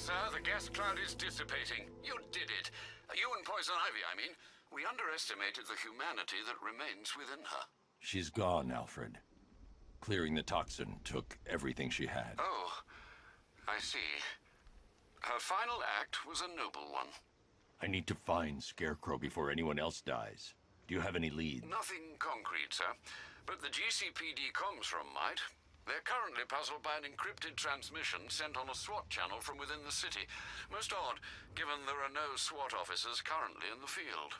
Sir, the gas cloud is dissipating. You did it. You and Poison Ivy, I mean. We underestimated the humanity that remains within her. She's gone, Alfred. Clearing the toxin took everything she had. Oh, I see. Her final act was a noble one. I need to find Scarecrow before anyone else dies. Do you have any leads? Nothing concrete, sir. But the GCPD comms room might. They're currently puzzled by an encrypted transmission sent on a SWAT channel from within the city. Most odd, given there are no SWAT officers currently in the field.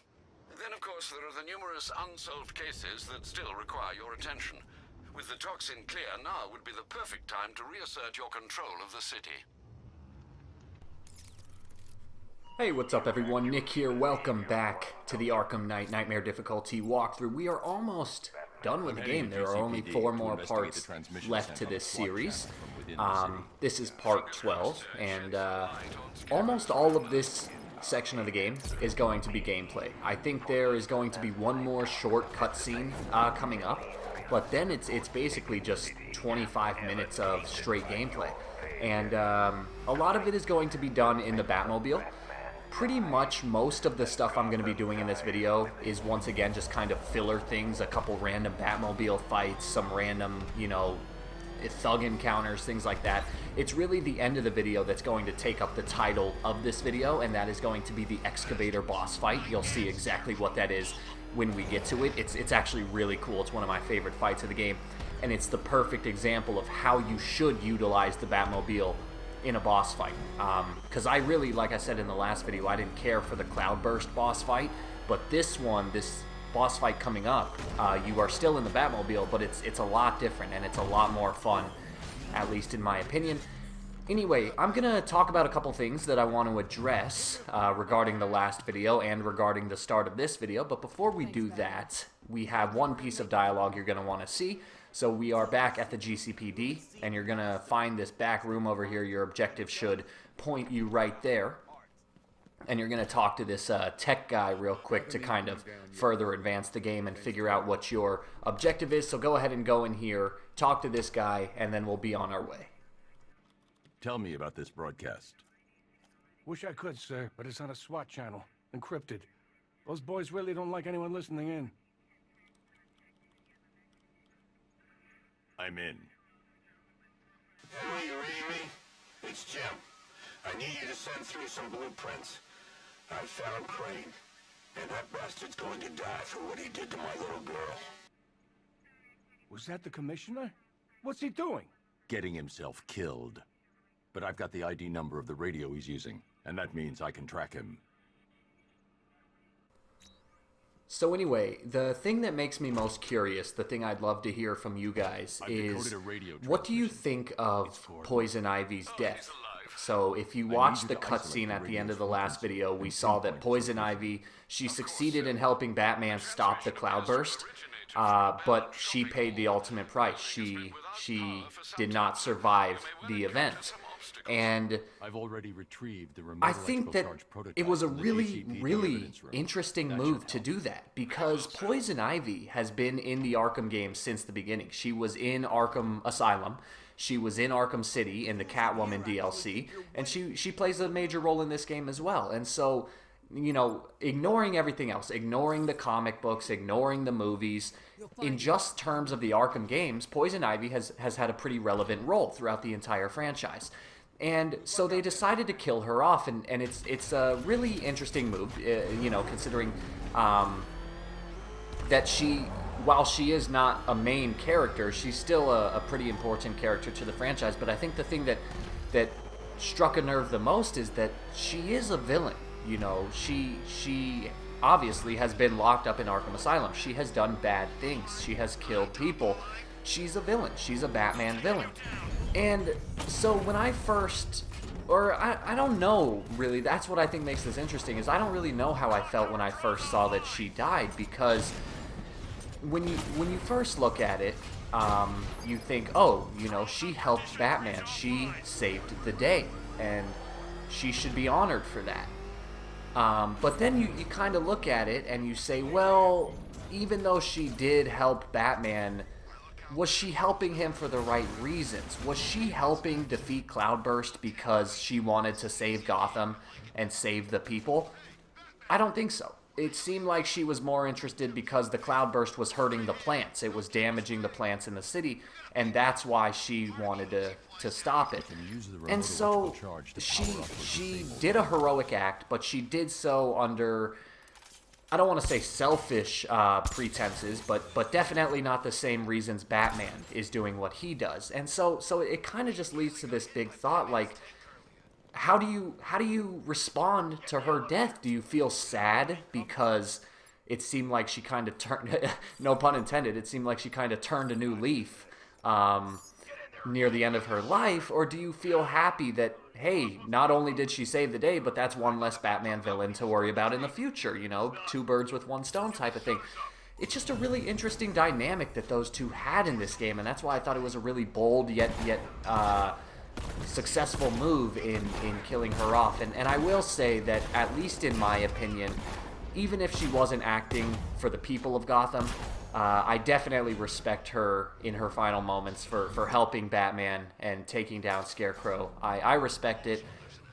Then, of course, there are the numerous unsolved cases that still require your attention. With the toxin clear, now would be the perfect time to reassert your control of the city. Hey, what's up everyone? Nick here. Welcome back to the Arkham Knight Knightmare Difficulty walkthrough. We are almost done with the game. There are only 4 more parts left to this series. This is part 12, and almost all of this section of the game is going to be gameplay. I think there is going to be one more short cutscene coming up, but then it's basically just 25 minutes of straight gameplay. And a lot of it is going to be done in the Batmobile. Pretty much most of the stuff I'm going to be doing in this video is once again just kind of filler things, a couple random Batmobile fights, some random, you know, thug encounters, things like that. It's really the end of the video that's going to take up the title of this video, and that is going to be the Excavator boss fight. You'll see exactly what that is when we get to it. It's actually really cool. It's one of my favorite fights of the game, and it's the perfect example of how you should utilize the Batmobile in a boss fight, because I really, like I said in the last video, I didn't care for the Cloudburst boss fight, but this boss fight coming up, you are still in the Batmobile, but it's a lot different and it's a lot more fun, at least in my opinion. Anyway, I'm gonna talk about a couple things that I want to address regarding the last video and regarding the start of this video, but before we do that, we have one piece of dialogue you're gonna want to see. So we are back at the GCPD, and you're going to find this back room over here. Your objective should point you right there. And you're going to talk to this tech guy real quick to kind of further advance the game and figure out what your objective is. So go ahead and go in here, talk to this guy, and then we'll be on our way. Tell me about this broadcast. Wish I could, sir, but it's on a SWAT channel, encrypted. Those boys really don't like anyone listening in. I'm in. Are you reading me? It's Jim. I need you to send through some blueprints. I found Crane, and that bastard's going to die for what he did to my little girl. Was that the commissioner? What's he doing? Getting himself killed. But I've got the ID number of the radio he's using, and that means I can track him. So anyway, the thing that makes me most curious, the thing I'd love to hear from you guys is, what do you think of Poison Ivy's death? So if you watch the cutscene at the end of the last video, we saw that Poison Ivy, she succeeded in helping Batman stop the Cloudburst, but she paid the ultimate price. She did not survive the event. And I've already retrieved the I think that it was a really interesting move to do that, because Poison Ivy has been in the Arkham games since the beginning. She was in Arkham Asylum, she was in Arkham City in the Catwoman DLC, and she plays a major role in this game as well. And so, you know, ignoring everything else, ignoring the comic books, ignoring the movies, in just terms of the Arkham games, Poison Ivy has had a pretty relevant role throughout the entire franchise. And so they decided to kill her off, and it's a really interesting move, you know, considering that while she is not a main character, she's still a pretty important character to the franchise. But I think the thing that struck a nerve the most is that she is a villain. You know, she obviously has been locked up in Arkham Asylum. She has done bad things. She has killed people. She's a villain. She's a Batman villain. And so when I first, or I don't know really, that's what I think makes this interesting, is I don't really know how I felt when I first saw that she died, because when you first look at it, you think, oh, you know, she helped Batman, she saved the day, and she should be honored for that. But then you kind of look at it and you say, well, even though she did help Batman, was she helping him for the right reasons? Was she helping defeat Cloudburst because she wanted to save Gotham and save the people? I don't think so. It seemed like she was more interested because the Cloudburst was hurting the plants. It was damaging the plants in the city, and that's why she wanted to stop it. And so she did a heroic act, but she did so under, I don't want to say selfish pretenses, but definitely not the same reasons Batman is doing what he does. And so it kind of just leads to this big thought, like, how do you respond to her death? Do you feel sad because it seemed like she kind of turned, no pun intended, it seemed like she kind of turned a new leaf near the end of her life? Or do you feel happy that, hey, not only did she save the day, but that's one less Batman villain to worry about in the future, you know, two birds with one stone type of thing? It's just a really interesting dynamic that those two had in this game, and that's why I thought it was a really bold yet successful move in killing her off. And I will say that, at least in my opinion, even if she wasn't acting for the people of Gotham, I definitely respect her in her final moments for helping Batman and taking down Scarecrow. I respect it.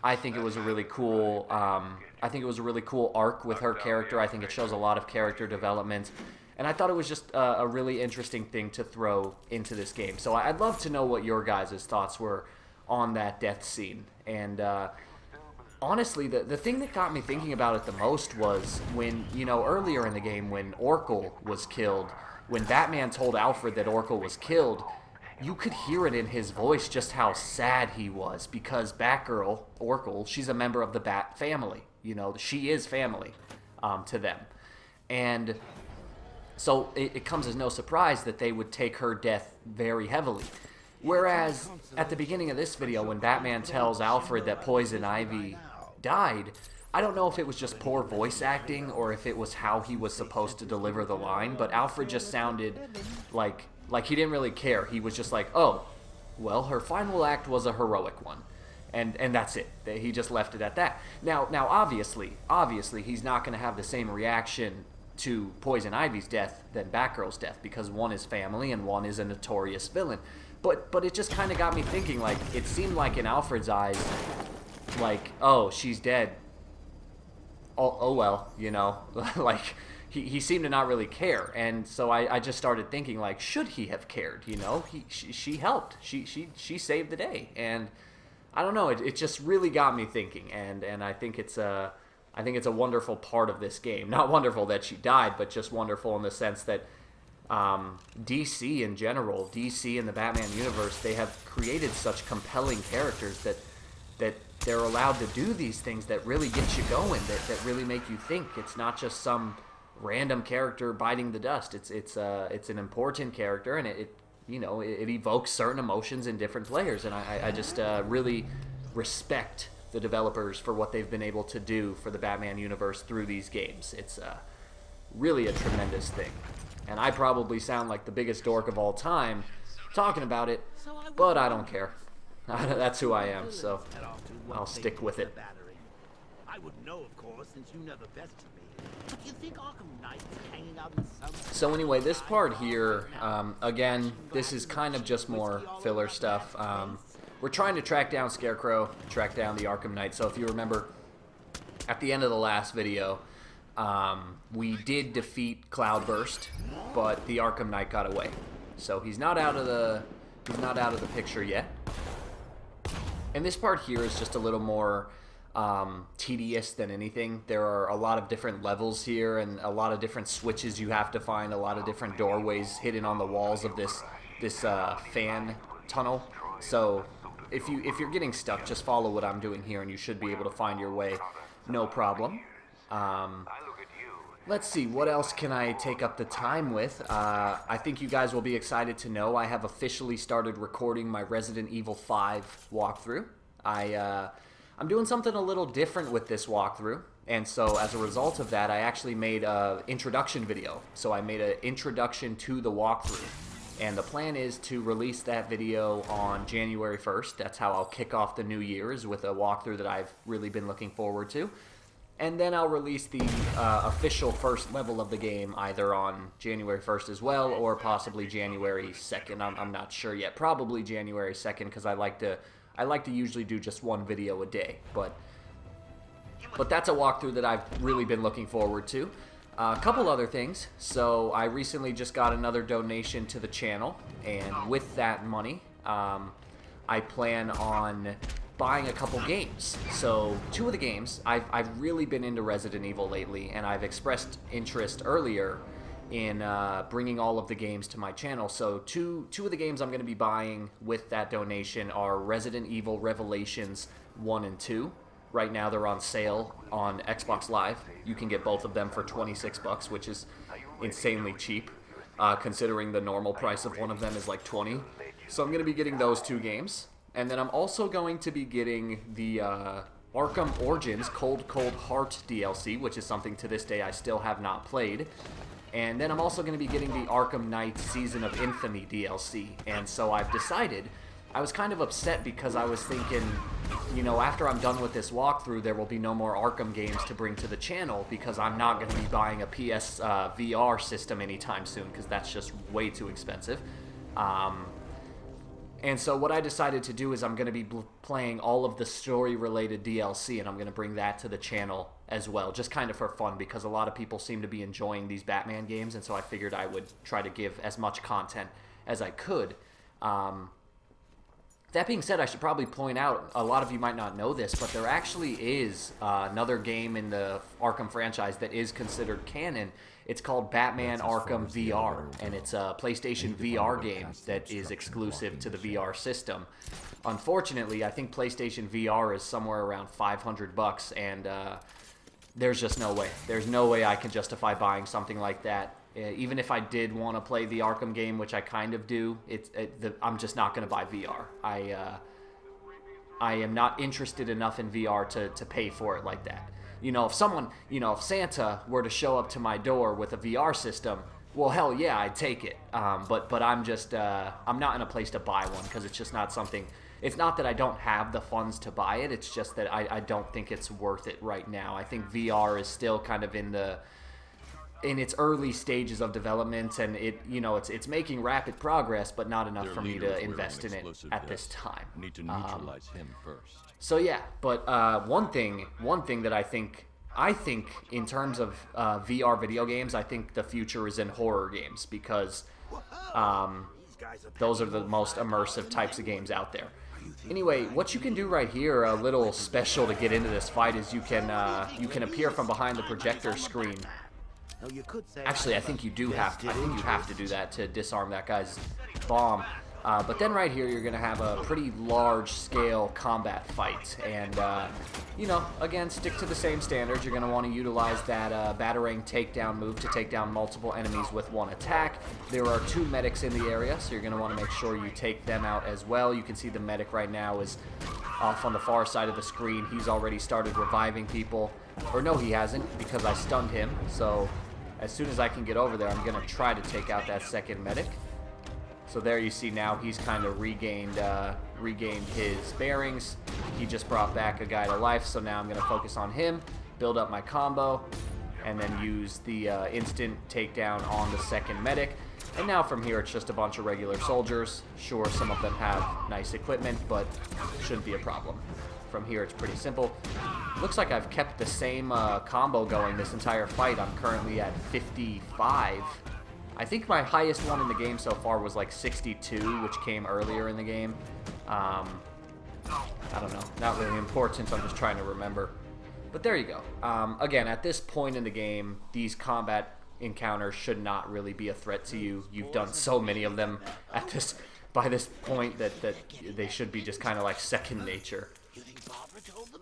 I think it was a really cool arc with her character. I think it shows a lot of character development, and I thought it was just a really interesting thing to throw into this game. So I'd love to know what your guys' thoughts were on that death scene. And honestly, the thing that got me thinking about it the most was when, you know, earlier in the game when Oracle was killed, when Batman told Alfred that Oracle was killed, you could hear it in his voice just how sad he was, because Batgirl, Oracle, she's a member of the Bat family. You know, she is family to them. And so it comes as no surprise that they would take her death very heavily. Whereas at the beginning of this video, when Batman tells Alfred that Poison Ivy died, I don't know if it was just poor voice acting or if it was how he was supposed to deliver the line, but Alfred just sounded like he didn't really care. He was just like, oh, well, her final act was a heroic one. And that's it. He just left it at that. Now obviously, he's not going to have the same reaction to Poison Ivy's death than Batgirl's death, because one is family and one is a notorious villain. But it just kind of got me thinking, like, it seemed like in Alfred's eyes, like, oh, she's dead. Oh well, you know, like, he seemed to not really care. And so I just started thinking, like, should he have cared? You know, she helped. She saved the day. And I don't know, it just really got me thinking. And I think it's a wonderful part of this game. Not wonderful that she died, but just wonderful in the sense that DC in general, DC and the Batman universe, they have created such compelling characters that they're allowed to do these things that really get you going, that really make you think. It's not just some random character biting the dust. It's an important character, and it evokes certain emotions in different players. And I just really respect the developers for what they've been able to do for the Batman universe through these games. It's really a tremendous thing. And I probably sound like the biggest dork of all time talking about it, but I don't care. That's who I am, so I'll stick with it. I wouldn't know, of course, since you never bested me. But you think Arkham Knight is hanging out in some... So anyway, this part here, again, this is kind of just more filler stuff. We're trying to track down Scarecrow, track down the Arkham Knight. So if you remember, at the end of the last video, we did defeat Cloudburst, but the Arkham Knight got away. So he's not out of the picture yet. And this part here is just a little more tedious than anything. There are a lot of different levels here and a lot of different switches you have to find, a lot of different doorways hidden on the walls of this fan tunnel. So if you're getting stuck, just follow what I'm doing here and you should be able to find your way, no problem. Let's see, what else can I take up the time with? I think you guys will be excited to know I have officially started recording my Resident Evil 5 walkthrough. I'm doing something a little different with this walkthrough, and so as a result of that, I actually made an introduction video. So I made an introduction to the walkthrough, and the plan is to release that video on January 1st. That's how I'll kick off the new year, is with a walkthrough that I've really been looking forward to. And then I'll release the official first level of the game either on January 1st as well, or possibly January 2nd. I'm not sure yet. Probably January 2nd, because I like to usually do just one video a day. But that's a walkthrough that I've really been looking forward to. A couple other things. So I recently just got another donation to the channel, and with that money, I plan on buying a couple games. So 2 of the games, I've really been into Resident Evil lately, and I've expressed interest earlier in bringing all of the games to my channel. So two of the games I'm going to be buying with that donation are Resident Evil Revelations 1 and 2. Right now they're on sale on Xbox Live. You can get both of them for $26, which is insanely cheap, considering the normal price of one of them is like $20. So I'm going to be getting those 2 games. And then I'm also going to be getting the Arkham Origins Cold Heart DLC, which is something to this day I still have not played. And then I'm also going to be getting the Arkham Knight Season of Infamy DLC. And so I've decided, I was kind of upset because I was thinking, you know, after I'm done with this walkthrough, there will be no more Arkham games to bring to the channel, because I'm not going to be buying a PS VR system anytime soon, because that's just way too expensive. And so what I decided to do is I'm going to be playing all of the story-related DLC, and I'm going to bring that to the channel as well, just kind of for fun, because a lot of people seem to be enjoying these Batman games, and so I figured I would try to give as much content as I could. That being said, I should probably point out, a lot of you might not know this, but there actually is another game in the Arkham franchise that is considered canon. It's called Batman Arkham VR, and it's a PlayStation VR game that is exclusive to the VR system. Unfortunately, I think PlayStation VR is somewhere around $500, and there's just no way. There's no way I can justify buying something like that. Even if I did want to play the Arkham game, which I kind of do, I'm just not going to buy VR. I am not interested enough in VR to pay for it like that. You know, if Santa were to show up to my door with a VR system, well, hell yeah, I'd take it. But I'm just, I'm not in a place to buy one, because it's just not something. It's not that I don't have the funds to buy it. It's just that I don't think it's worth it right now. I think VR is still kind of in its early stages of development, and it's making rapid progress, but not enough for me to invest in it at this time. Need to neutralize him first. So yeah, but one thing that I think in terms of VR video games, I think the future is in horror games, because those are the most immersive types of games out there. Anyway, what you can do right here, a little special to get into this fight, is you can appear from behind the projector screen. Actually, I think you do have to. I think you have to do that to disarm that guy's bomb. But then right here, you're going to have a pretty large-scale combat fight. And, again, stick to the same standards. You're going to want to utilize that Batarang takedown move to take down multiple enemies with one attack. There are 2 medics in the area, so you're going to want to make sure you take them out as well. You can see the medic right now is off on the far side of the screen. He's already started reviving people. Or no, he hasn't, because I stunned him. So as soon as I can get over there, I'm going to try to take out that second medic. So there you see now he's kind of regained his bearings. He just brought back a guy to life, so now I'm going to focus on him, build up my combo, and then use the instant takedown on the second medic. And now from here it's just a bunch of regular soldiers. Sure, some of them have nice equipment, but shouldn't be a problem. From here it's pretty simple. Looks like I've kept the same combo going this entire fight. I'm currently at 55. I think my highest one in the game so far was like 62, which came earlier in the game. I don't know. Not really important. I'm just trying to remember. But there you go. Again, at this point in the game, these combat encounters should not really be a threat to you. You've done so many of them by this point that they should be just kind of like second nature. You think Barbara told them?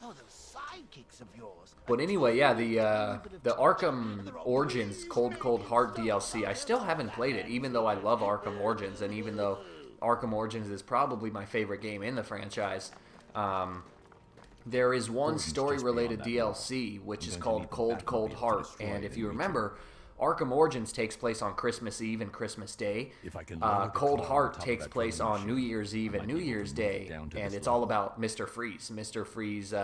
Oh, those sidekicks of yours. But anyway, yeah, the Arkham Origins Cold Heart DLC, I still haven't played it, even though I love Arkham Origins, and even though Arkham Origins is probably my favorite game in the franchise. There is one story-related DLC, which is called Cold Heart, and if you remember, Arkham Origins takes place on Christmas Eve and Christmas Day. Cold Heart takes place on New Year's Eve and New Year's Day, and it's all about Mr. Freeze. Mr. Freeze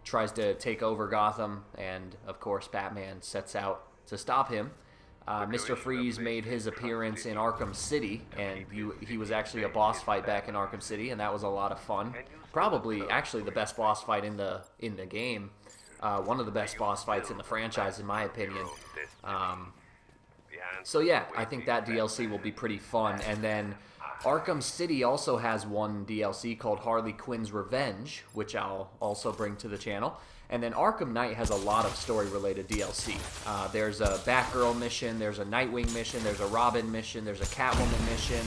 tries to take over Gotham, and of course Batman sets out to stop him. Mr. Freeze made his appearance in Arkham City, and he was actually a boss fight back in Arkham City, and that was a lot of fun. Probably, actually, the best boss fight in the game. One of the best boss fights in the franchise, in my opinion. So yeah, I think that DLC will be pretty fun. And then Arkham City also has one DLC called Harley Quinn's Revenge, which I'll also bring to the channel. And then Arkham Knight has a lot of story-related DLC. There's a Batgirl mission, there's a Nightwing mission, there's a Robin mission, there's a Catwoman mission.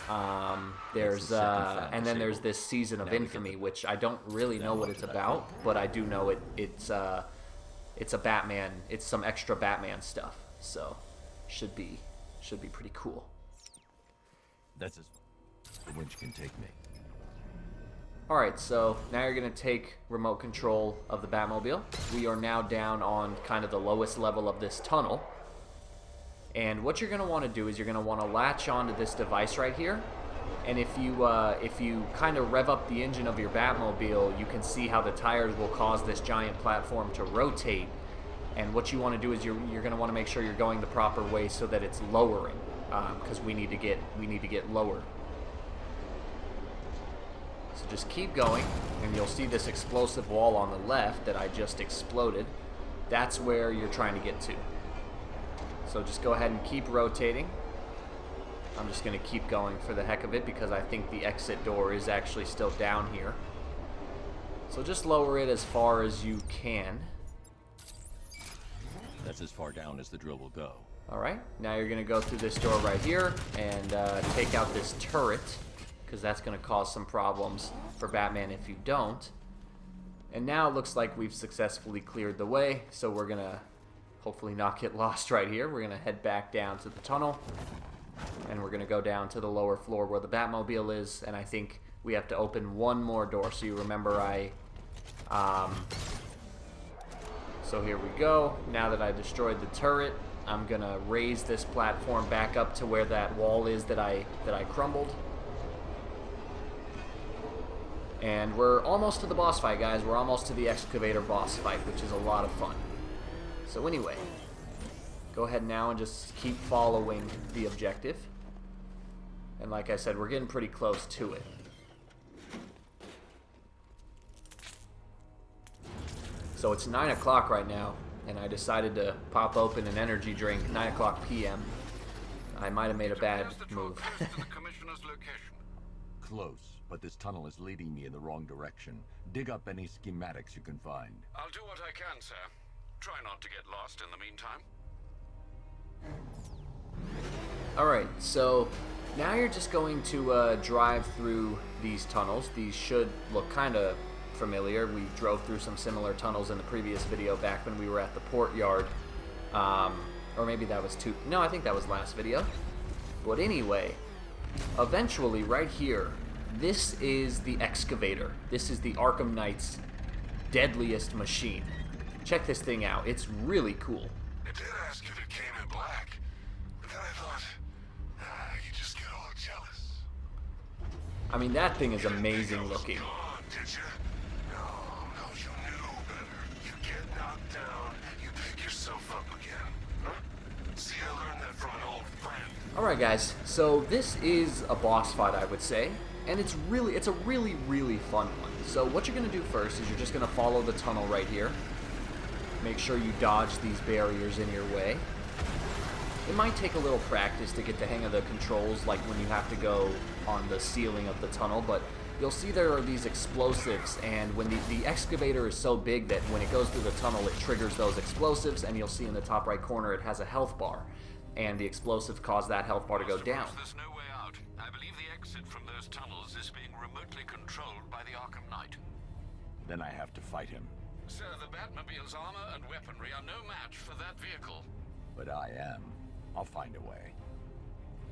And then there's this Season of Infamy, which I don't really know what it's about, but I do know it's a Batman. It's some extra Batman stuff, so should be pretty cool. That's as the winch can take me. Alright, so now you're going to take remote control of the Batmobile. We are now down on kind of the lowest level of this tunnel. And what you're going to want to do is you're going to want to latch onto this device right here. And if you kind of rev up the engine of your Batmobile, you can see how the tires will cause this giant platform to rotate. And what you want to do is you're going to want to make sure you're going the proper way so that it's lowering, because we need to get lower. So just keep going, and you'll see this explosive wall on the left that I just exploded. That's where you're trying to get to. So just go ahead and keep rotating. I'm just going to keep going for the heck of it because I think the exit door is actually still down here. So just lower it as far as you can. That's as far down as the drill will go. Alright, now you're going to go through this door right here and take out this turret, because that's going to cause some problems for Batman if you don't. And now it looks like we've successfully cleared the way, so we're going to hopefully not get lost right here. We're going to head back down to the tunnel, and we're going to go down to the lower floor where the Batmobile is, and I think we have to open one more door. So you remember so here we go. Now that I destroyed the turret, I'm going to raise this platform back up to where that wall is that I crumbled. And we're almost to the boss fight, guys. We're almost to the Excavator boss fight, which is a lot of fun. So anyway, go ahead now and just keep following the objective. And like I said, we're getting pretty close to it. So it's 9 o'clock right now, and I decided to pop open an energy drink, 9 o'clock p.m. I might have made a bad move. Close, but this tunnel is leading me in the wrong direction. Dig up any schematics you can find. I'll do what I can, sir. Try not to get lost in the meantime. Alright, so now you're just going to drive through these tunnels. These should look kind of familiar. We drove through some similar tunnels in the previous video back when we were at the port yard. Or maybe that was no, I think that was last video. But anyway, eventually right here, this is the Excavator. This is the Arkham Knight's deadliest machine. Check this thing out. It's really cool. I did ask if it came in black, but then I thought, you just get all jealous. I mean, that thing is amazing looking. Gone, did you? No, you knew better. You get knocked down, you pick yourself up again. Huh? See, I learned that from an old friend. Alright guys, so this is a boss fight, I would say. And it's a really, really fun one. So what you're going to do first is you're just going to follow the tunnel right here. Make sure you dodge these barriers in your way. It might take a little practice to get the hang of the controls, like when you have to go on the ceiling of the tunnel, but you'll see there are these explosives, and when the excavator is so big that when it goes through the tunnel, it triggers those explosives, and you'll see in the top right corner it has a health bar, and the explosives cause that health bar to go down. There's no way out. I believe the exit from those tunnels is being remotely controlled by the Arkham Knight. Then I have to fight him. Sir, the Batmobile's armor and weaponry are no match for that vehicle. But I am. I'll find a way.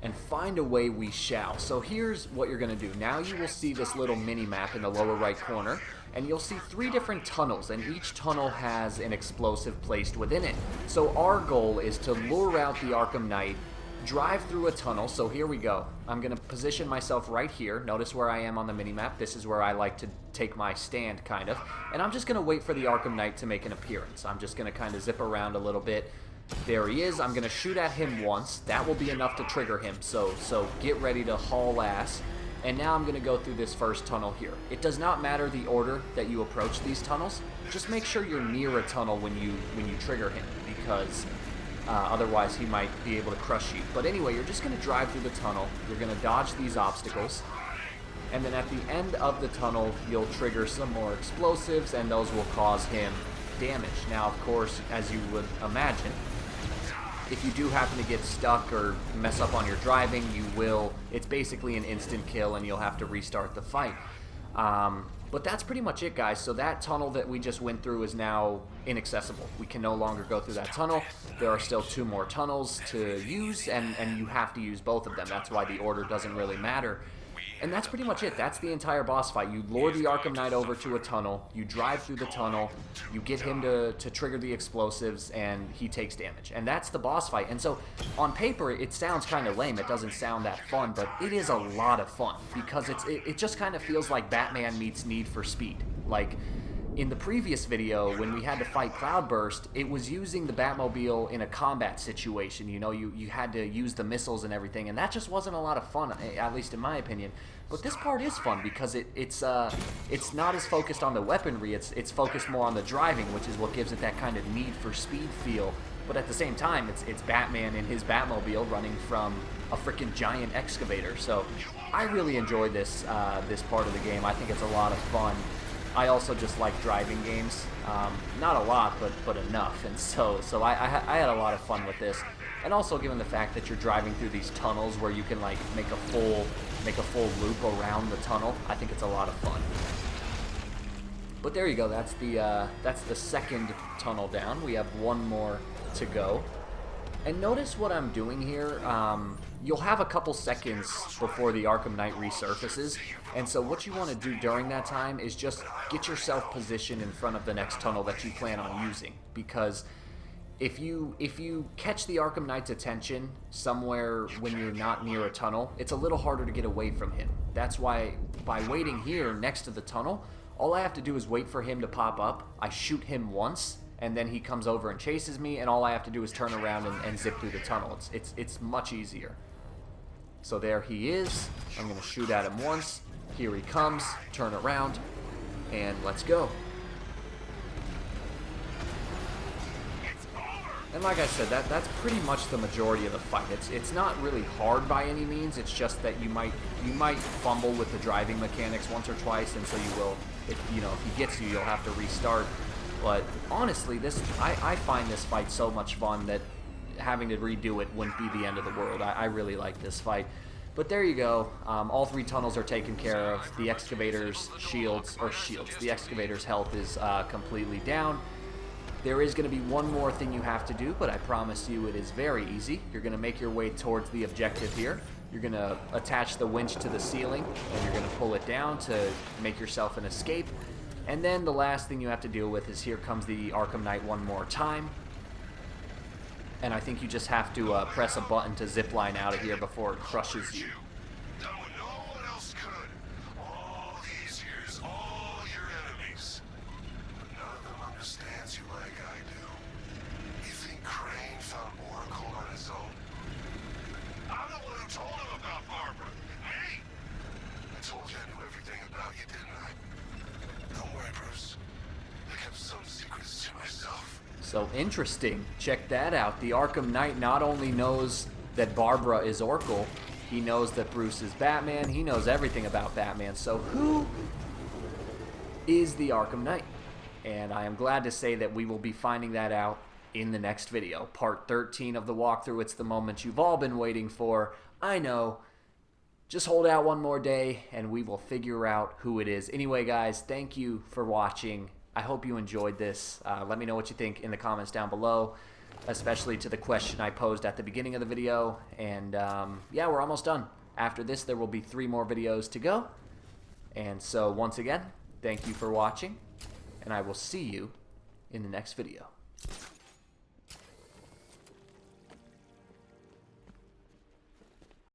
And find a way we shall. So here's what you're going to do. Now you will see this little mini-map in the lower right corner, and you'll see 3 different tunnels, and each tunnel has an explosive placed within it. So our goal is to lure out the Arkham Knight, drive through a tunnel. So here we go. I'm going to position myself right here. Notice where I am on the minimap. This is where I like to take my stand, kind of. And I'm just going to wait for the Arkham Knight to make an appearance. I'm just going to kind of zip around a little bit. There he is. I'm going to shoot at him once. That will be enough to trigger him. So get ready to haul ass. And now I'm going to go through this first tunnel here. It does not matter the order that you approach these tunnels. Just make sure you're near a tunnel when you trigger him, because otherwise he might be able to crush you. But anyway, you're just going to drive through the tunnel. You're going to dodge these obstacles. And then at the end of the tunnel, you'll trigger some more explosives, and those will cause him damage. Now, of course, as you would imagine, if you do happen to get stuck or mess up on your driving, it's basically an instant kill and you'll have to restart the fight. But that's pretty much it, guys. So that tunnel that we just went through is now inaccessible. We can no longer go through that tunnel. There are still 2 more tunnels to use, and you have to use both of them. That's why the order doesn't really matter. And that's pretty much it. That's the entire boss fight. You lure the Arkham Knight over to a tunnel, you drive through the tunnel, you get him to trigger the explosives, and he takes damage. And that's the boss fight. And so, on paper, it sounds kind of lame. It doesn't sound that fun, but it is a lot of fun, because it just kind of feels like Batman meets Need for Speed. Like, in the previous video, when we had to fight Cloudburst, it was using the Batmobile in a combat situation. You know, you had to use the missiles and everything, and that just wasn't a lot of fun, at least in my opinion. But this part is fun because it's not as focused on the weaponry. It's focused more on the driving, which is what gives it that kind of Need for Speed feel. But at the same time, it's Batman in his Batmobile running from a freaking giant excavator. So I really enjoy this part of the game. I think it's a lot of fun. I also just like driving games, not a lot, but enough, and so I had a lot of fun with this, and also given the fact that you're driving through these tunnels where you can like make a full loop around the tunnel, I think it's a lot of fun. But there you go. That's the second tunnel down. We have 1 more to go. And notice what I'm doing here. You'll have a couple seconds before the Arkham Knight resurfaces, and so what you want to do during that time is just get yourself positioned in front of the next tunnel that you plan on using, because if you catch the Arkham Knight's attention somewhere when you're not near a tunnel, it's a little harder to get away from him. That's why by waiting here next to the tunnel, all I have to do is wait for him to pop up. I shoot him once, and then he comes over and chases me, and all I have to do is turn around and zip through the tunnel. It's much easier. So there he is. I'm going to shoot at him once. Here he comes. Turn around, and let's go. And like I said, that's pretty much the majority of the fight. It's not really hard by any means. It's just that you might fumble with the driving mechanics once or twice, and so you will. If he gets you, you'll have to restart. But honestly, I find this fight so much fun that having to redo it wouldn't be the end of the world. I really like this fight. But there you go. All 3 tunnels are taken care of. The Excavator's the Excavator's health is completely down. There is going to be 1 more thing you have to do, but I promise you it is very easy. You're going to make your way towards the objective here. You're going to attach the winch to the ceiling, and you're going to pull it down to make yourself an escape. And then the last thing you have to deal with is here comes the Arkham Knight one more time. And I think you just have to press a button to zipline out of here before it crushes you. Done what no one else could. All these years, all your enemies. But none of them understands you like I do. You think Crane found Oracle on his own? I'm the one who told him about Barbara. Me! I told you I knew everything about you, didn't I? Don't worry, Bruce. I kept some secrets to myself. So interesting. Check that out. The Arkham Knight not only knows that Barbara is Oracle, he knows that Bruce is Batman. He knows everything about Batman. So who is the Arkham Knight? And I am glad to say that we will be finding that out in the next video. Part 13 of the walkthrough. It's the moment you've all been waiting for. I know. Just hold out 1 more day and we will figure out who it is. Anyway, guys, thank you for watching. I hope you enjoyed this. Let me know what you think in the comments down below, especially to the question I posed at the beginning of the video. And yeah, we're almost done. After this, there will be 3 more videos to go. And so once again, thank you for watching, and I will see you in the next video.